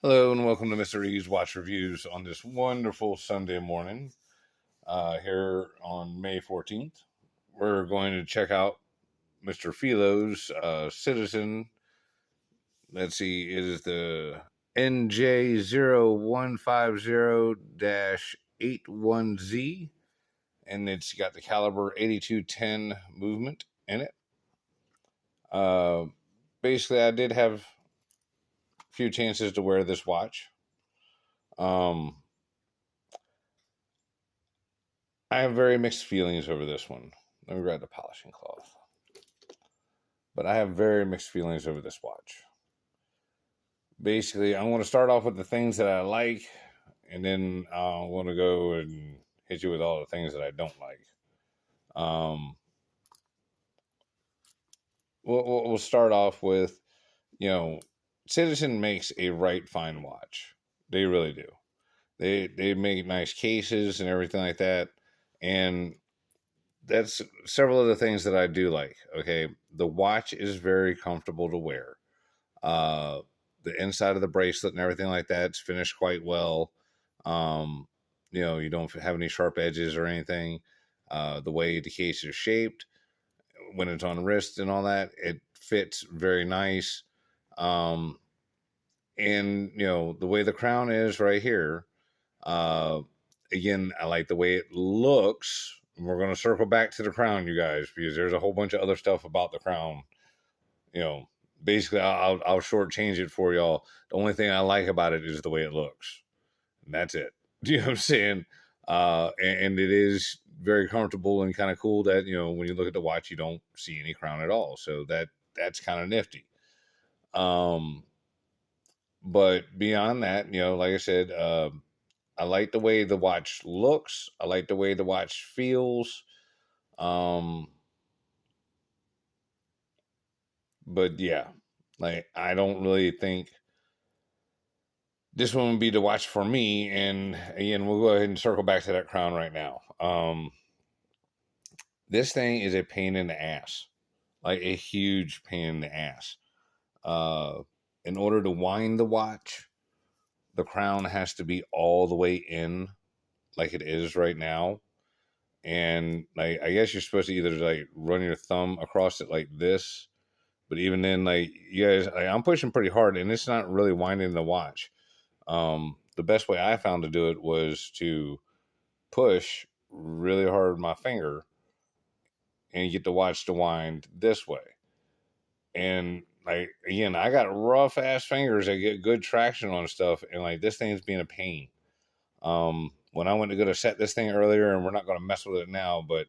Hello and welcome to Mr. E's Watch Reviews on this wonderful Sunday morning here on May 14th. We're going to check out Mr. Felo's Citizen. Let's see, it is the NJ0150-81Z, and it's got the caliber 8210 movement in it. Basically, I did have a few chances to wear this watch. I have very mixed feelings over this one. Let me grab the polishing cloth. But I have very mixed feelings over this watch. Basically, I want to start off with the things that I like, and then I want to go and hit you with all the things that I don't like. We'll start off with, Citizen makes a right fine watch. They really do. They make nice cases and everything like that, and that's several of the things that I do like. Okay, the watch is very comfortable to wear. The inside of the bracelet and everything like that's finished quite well. You don't have any sharp edges or anything. The way the case is shaped when it's on wrist and all that, it fits very nice. And the way the crown is right here. Again, I like the way it looks. We're going to circle back to the crown, you guys, because there's a whole bunch of other stuff about the crown. Basically, I'll shortchange it for y'all. The only thing I like about it is the way it looks. And that's it. Do you know what I'm saying? And it is very comfortable and kind of cool that, when you look at the watch, you don't see any crown at all. So that's kind of nifty. But beyond that, like I said, I like the way the watch looks. I like the way the watch feels. But yeah, like I don't really think this one would be the watch for me. And again, we'll go ahead and circle back to that crown right now. This thing is a pain in the ass, like a huge pain in the ass. In order to wind the watch, the crown has to be all the way in, like it is right now. And like I guess you're supposed to either like run your thumb across it like this, but even then, like you guys, like, I'm pushing pretty hard, and it's not really winding the watch. The best way I found to do it was to push really hard with my finger and get the watch to wind this way. And like again, I got rough ass fingers that get good traction on stuff, and like this thing's being a pain. When I went to go to set this thing earlier, and we're not going to mess with it now, but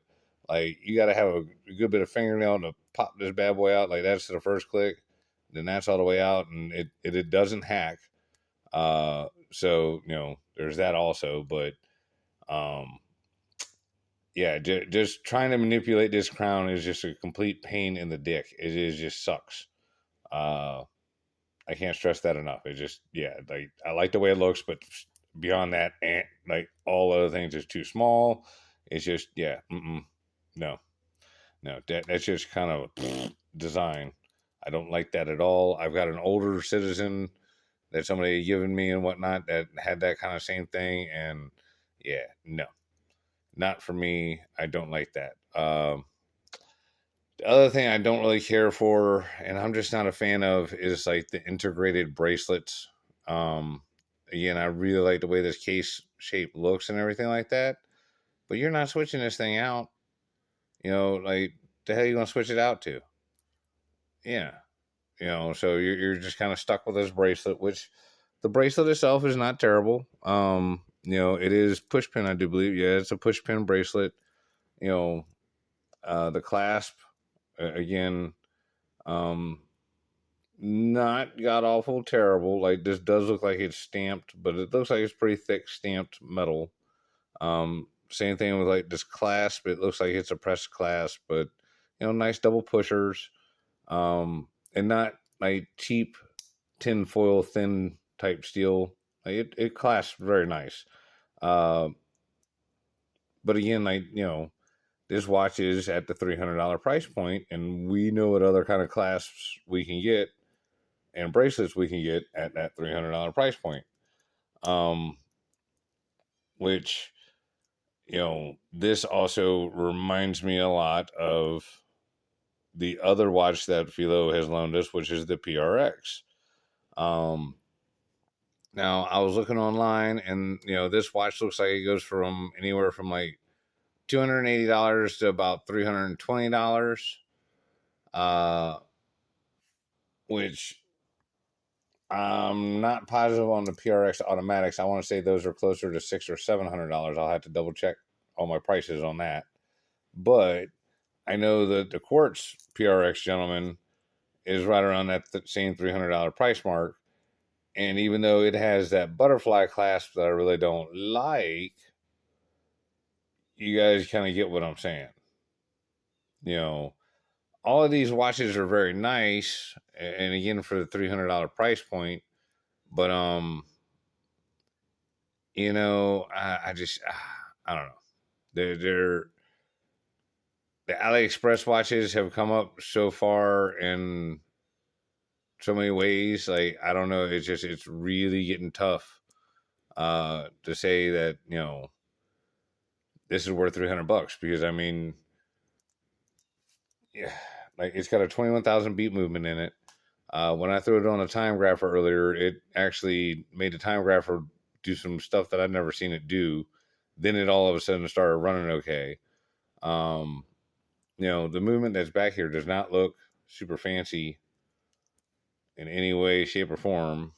like you got to have a good bit of fingernail to pop this bad boy out. Like that's the first click, then that's all the way out, and it doesn't hack. So there's that also, but yeah, just trying to manipulate this crown is just a complete pain in the dick. It is just sucks. I can't stress that enough. It just, yeah, like I like the way it looks, but beyond that, like all other things is too small. It's just, yeah, no, that's just kind of design. I don't like that at all. I've got an older Citizen that somebody had given me and whatnot that had that kind of same thing, and yeah, no, not for me. I don't like that. The other thing I don't really care for, and I'm just not a fan of, is like the integrated bracelets. Again, I really like the way this case shape looks and everything like that. But you're not switching this thing out. Like the hell are you gonna switch it out to? Yeah. So you're just kind of stuck with this bracelet, which the bracelet itself is not terrible. It is push pin, I do believe. Yeah, it's a push pin bracelet. The clasp again, not god awful terrible. Like this does look like it's stamped, but it looks like it's pretty thick stamped metal. Same thing with like this clasp. It looks like it's a pressed clasp, but nice double pushers. And not like cheap tinfoil thin type steel. Like it clasps very nice. But again, like this watch is at the $300 price point, and we know what other kind of clasps we can get and bracelets we can get at that $300 price point. Which, this also reminds me a lot of the other watch that Felo has loaned us, which is the PRX. Now, I was looking online, and this watch looks like it goes from anywhere from like $280 to about $320, which I'm not positive on the PRX automatics. I want to say those are closer to $600 or $700. I'll have to double check all my prices on that. But I know that the Quartz PRX gentleman is right around that same $300 price mark. And even though it has that butterfly clasp that I really don't like, you guys kind of get what I'm saying. All of these watches are very nice, and again for the $300 price point. But I just I don't know. They're the AliExpress watches have come up so far in so many ways. Like, I don't know. It's really getting tough to say that, this is worth $300, because I mean, yeah, like, it's got a 21,000 beat movement in it. When I threw it on a time grapher earlier, it actually made the time grapher do some stuff that I'd never seen it do. Then it all of a sudden started running okay. The movement that's back here does not look super fancy in any way, shape, or form.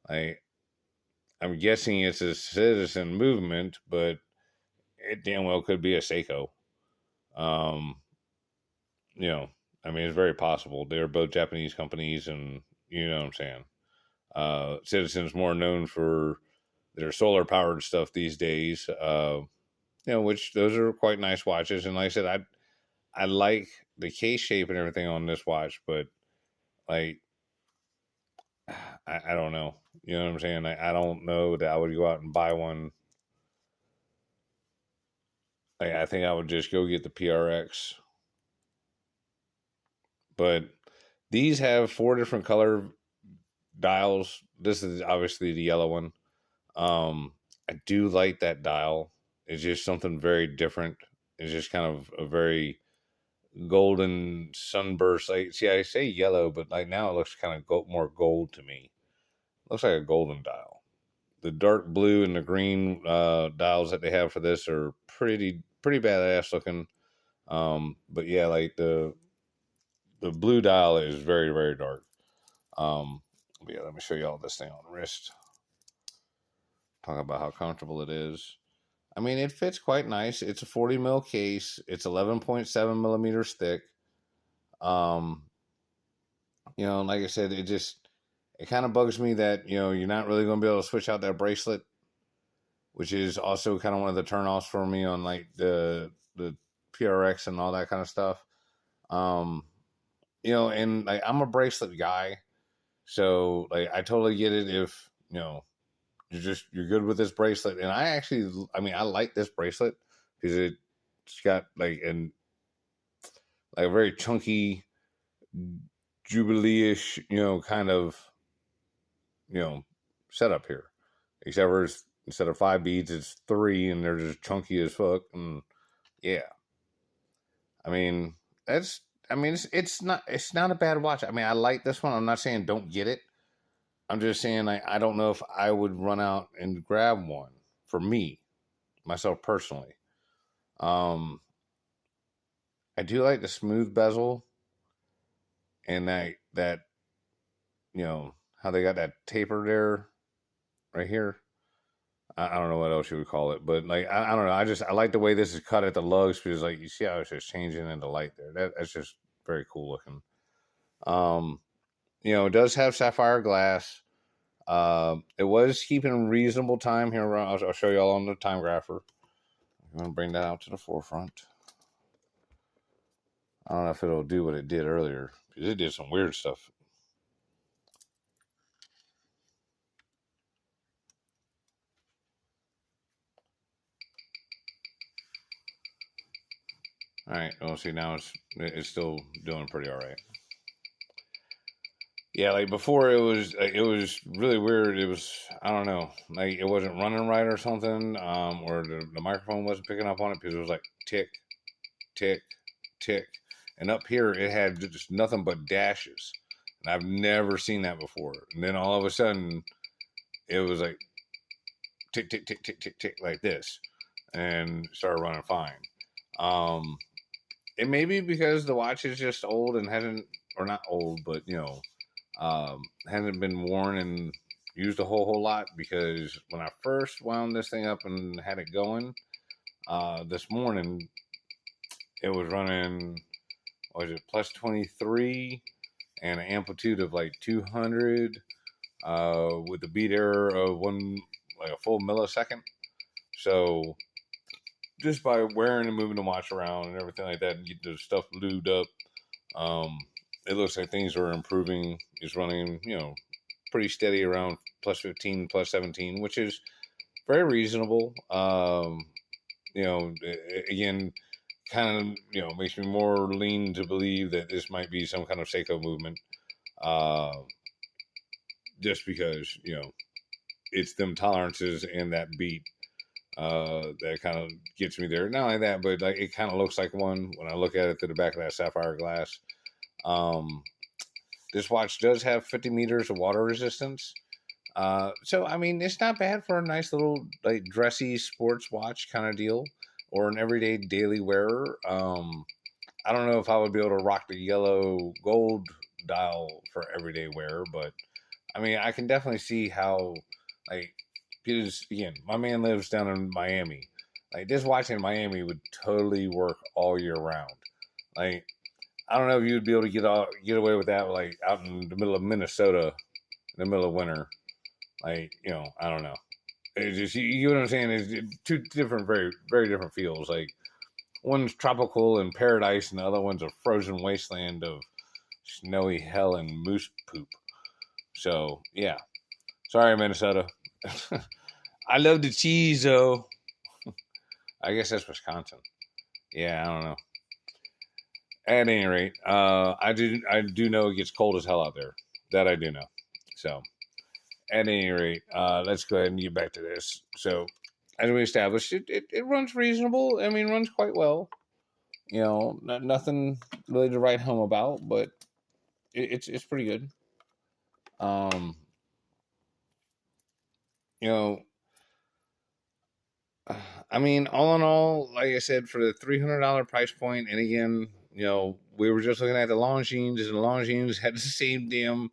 I'm guessing it's a citizen movement, but it damn well could be a Seiko. It's very possible. They're both Japanese companies, and you know what I'm saying. Citizen's more known for their solar powered stuff these days. Which those are quite nice watches. And like I said, I like the case shape and everything on this watch, but like, I don't know. You know what I'm saying? I don't know that I would go out and buy one. I think I would just go get the PRX. But these have 4 different color dials. This is obviously the yellow one. I do like that dial. It's just something very different. It's just kind of a very golden sunburst. Like, see, I say yellow, but like now it looks kind of more gold to me. Looks like a golden dial. The dark blue and the green dials that they have for this are pretty badass looking. But yeah, like the blue dial is very, very dark. But yeah, let me show you all this thing on the wrist. Talk about how comfortable it is. I mean, it fits quite nice. It's a 40 mil case. It's 11.7 millimeters thick. Like I said, it kind of bugs me that, you're not really going to be able to switch out that bracelet, which is also kind of one of the turnoffs for me on like the PRX and all that kind of stuff. And like, I'm a bracelet guy, so like, I totally get it if, you're good with this bracelet. And I like this bracelet because it's got like a very chunky Jubilee-ish, kind of, setup here. Except for instead of 5 beads, it's 3, and they're just chunky as fuck. And yeah, it's not a bad watch. I like this one. I'm not saying don't get it. I'm just saying I don't know if I would run out and grab one for me, myself personally. I do like the smooth bezel and that how they got that taper there, right here. I don't know what else you would call it, but like, I don't know. I like the way this is cut at the lugs, because like, you see how it's just changing in the light there. That's just very cool looking. It does have sapphire glass. It was keeping reasonable time here. I'll show you all on the time grapher. I'm going to bring that out to the forefront. I don't know if it'll do what it did earlier, because it did some weird stuff. All right. Well, see, now it's still doing pretty all right. Yeah, like before it was really weird. It was, I don't know, like it wasn't running right or something, or the microphone wasn't picking up on it because it was like tick, tick, tick, and up here it had just nothing but dashes, and I've never seen that before. And then all of a sudden, it was like tick, tick, tick, tick, tick, tick, like this, and started running fine. Um, it may be because the watch is just old and hasn't, or not old, but hasn't been worn and used a whole lot. Because when I first wound this thing up and had it going this morning, it was running, what was it, plus 23 and an amplitude of like 200 with a beat error of like a full millisecond. So just by wearing and moving the watch around and everything like that and get the stuff lubed up, it looks like things are improving. It's running, pretty steady around plus 15, plus 17, which is very reasonable. Again, kind of, makes me more lean to believe that this might be some kind of Seiko movement. Just because, it's them tolerances and that beat that kind of gets me there. Not only that, but like it kind of looks like one when I look at it through the back of that sapphire glass. This watch does have 50 meters of water resistance. So I mean, it's not bad for a nice little like dressy sports watch kind of deal, or an everyday daily wearer. I don't know if I would be able to rock the yellow gold dial for everyday wear, but I mean, I can definitely see how, like, because again, my man lives down in Miami. Like, this watch in Miami would totally work all year round. Like, I don't know if you'd be able to get away with that, like out in the middle of Minnesota, in the middle of winter. Like, I don't know. It's just you know what I'm saying. It's two different, very very different feels. Like one's tropical and paradise, and the other one's a frozen wasteland of snowy hell and moose poop. So yeah, sorry Minnesota. I love the cheese though. I guess that's Wisconsin. Yeah, I don't know. At any rate, I do know it gets cold as hell out there. That I do know. So, at any rate, let's go ahead and get back to this. So, as we established, it runs reasonable. I mean, runs quite well. Nothing really to write home about, but it's pretty good. Um, you know, I mean, all in all, like I said, for the $300 price point, and again, we were just looking at the Longines, and the Longines had the same damn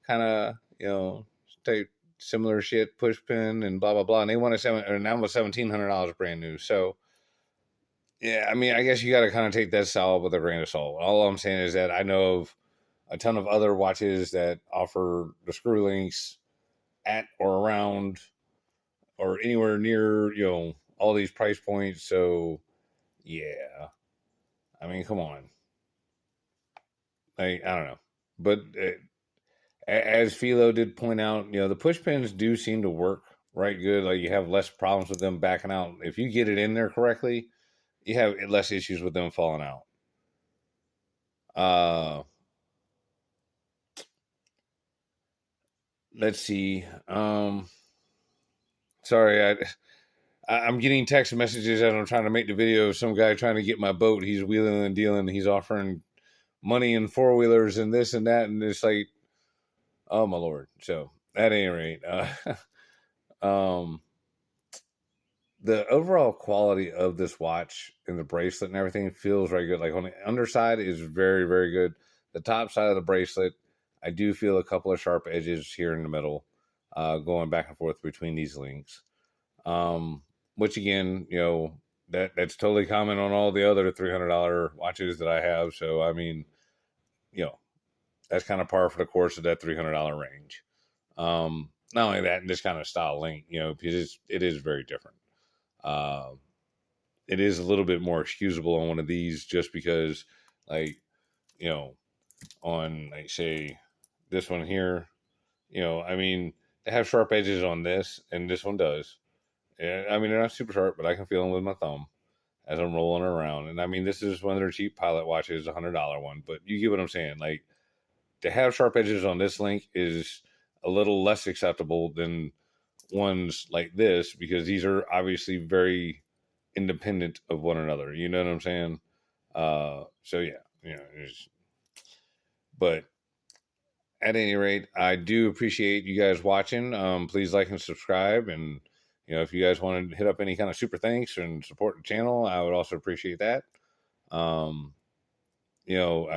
kind of, type similar shit, push pin and blah blah blah, and they wanted now was $1,700 brand new. So, yeah, I mean, I guess you got to kind of take that solid with a grain of salt. All I'm saying is that I know of a ton of other watches that offer the screw links at or around or anywhere near, all these price points. So, yeah, I mean, come on. I don't know. But as Felo did point out, the push pins do seem to work right good. Like you have less problems with them backing out. If you get it in there correctly, you have less issues with them falling out. Let's see. Sorry, I'm getting text messages as I'm trying to make the video of some guy trying to get my boat. He's wheeling and dealing. He's offering money in four-wheelers and this and that. And it's like, oh, my Lord. So, at any rate, the overall quality of this watch and the bracelet and everything feels very good. Like on the underside is very, very good. The top side of the bracelet, I do feel a couple of sharp edges here in the middle, going back and forth between these links. Which again, that's totally common on all the other $300 watches that I have. So I mean, that's kind of par for the course of that $300 range. Not only that, and this kind of style link, because it is very different. It is a little bit more excusable on one of these just because, like, on, like, say, this one here, I mean, they have sharp edges on this, and this one does. And, I mean, they're not super sharp, but I can feel them with my thumb as I'm rolling around. And, I mean, this is one of their cheap pilot watches, $100 one, but you get what I'm saying. Like, to have sharp edges on this link is a little less acceptable than ones like this, because these are obviously very independent of one another. You know what I'm saying? So yeah, but at any rate, I do appreciate you guys watching. Please like and subscribe, and if you guys want to hit up any kind of super thanks and support the channel, I would also appreciate that. I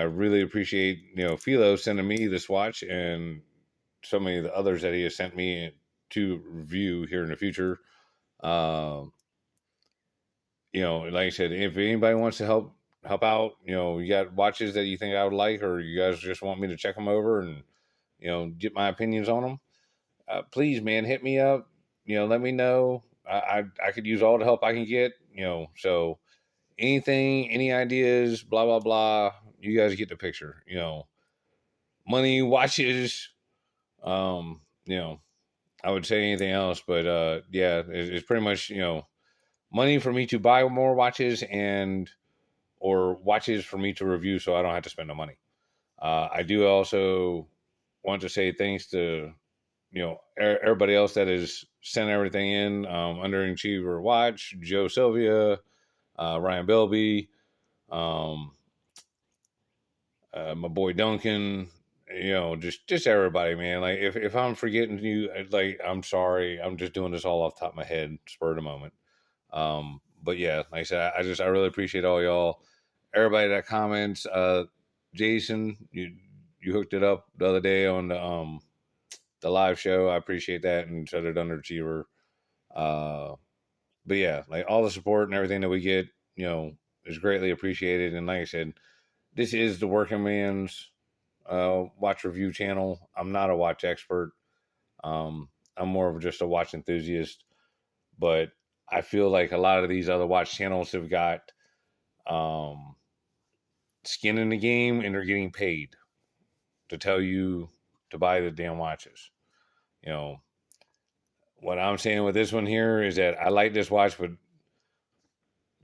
really appreciate Felo sending me this watch and so many of the others that he has sent me to review here in the future. Like I said, if anybody wants to help out, you got watches that you think I would like, or you guys just want me to check them over and get my opinions on them, please, man, hit me up. Let me know. I could use all the help I can get. So anything, any ideas, blah blah blah. You guys get the picture. Money, watches. I would say anything else, but yeah, it's pretty much money for me to buy more watches or watches for me to review, so I don't have to spend the money. I do also want to say thanks to everybody else that has sent everything in. Underachiever Watch, Joe Sylvia, Ryan Belby, my boy Duncan. Just everybody, man. Like if I'm forgetting you, like I'm sorry. I'm just doing this all off the top of my head, spur of the moment. But yeah, like I said, I really appreciate all y'all, everybody that comments. Jason, you hooked it up the other day on the live show. I appreciate that, and so did Underachiever. But yeah, like all the support and everything that we get, is greatly appreciated. And like I said, this is the working man's watch review channel. I'm not a watch expert. I'm more of just a watch enthusiast. But I feel like a lot of these other watch channels have got skin in the game, and they're getting paid to tell you to buy the damn watches. What I'm saying with this one here is that I like this watch, but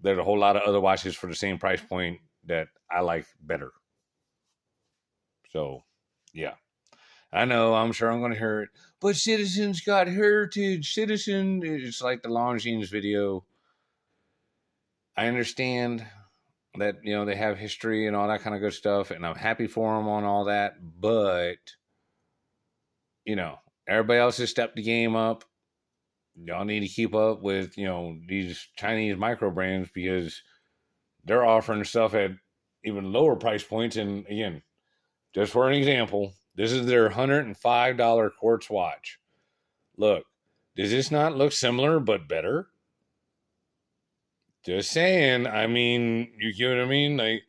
there's a whole lot of other watches for the same price point that I like better. So, yeah. I know, I'm sure I'm going to hear it, but Citizen's got heritage. Citizen, it's like the Longines video. I understand that, they have history and all that kind of good stuff, and I'm happy for them on all that, but, everybody else has stepped the game up. Y'all need to keep up with, these Chinese micro brands, because they're offering stuff at even lower price points. And again, just for an example, this is their $105 quartz watch. Look, does this not look similar but better? Just saying. I mean, you get what I mean? Like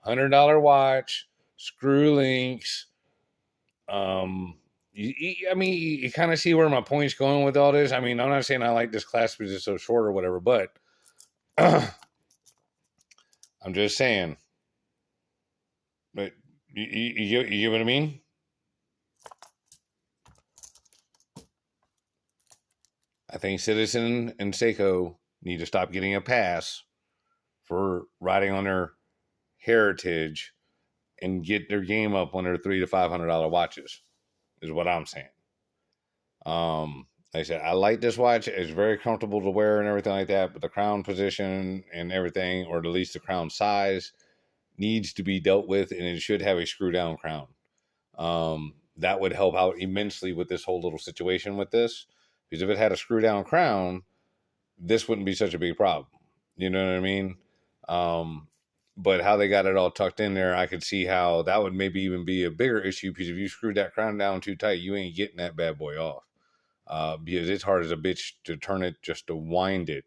$100 watch, screw links. You kind of see where my point's going with all this. I mean, I'm not saying I like this class because it's so short or whatever, but I'm just saying. But you get what I mean? I think Citizen and Seiko need to stop getting a pass for riding on their heritage and get their game up on their $300 to $500 watches, is what I'm saying. Like I said, I like this watch. It's very comfortable to wear and everything like that, but the crown position and everything, or at least the crown size, needs to be dealt with, and it should have a screw down crown. That would help out immensely with this whole little situation with this, because if it had a screw down crown, this wouldn't be such a big problem. You know what I mean? But how they got it all tucked in there, I could see how that would maybe even be a bigger issue, because if you screwed that crown down too tight, you ain't getting that bad boy off. Because it's hard as a bitch to turn it, just to wind it,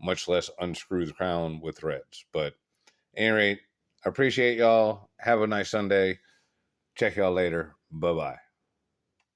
much less unscrew the crown with threads. But at any rate, I appreciate y'all. Have a nice Sunday. Check y'all later. Bye-bye.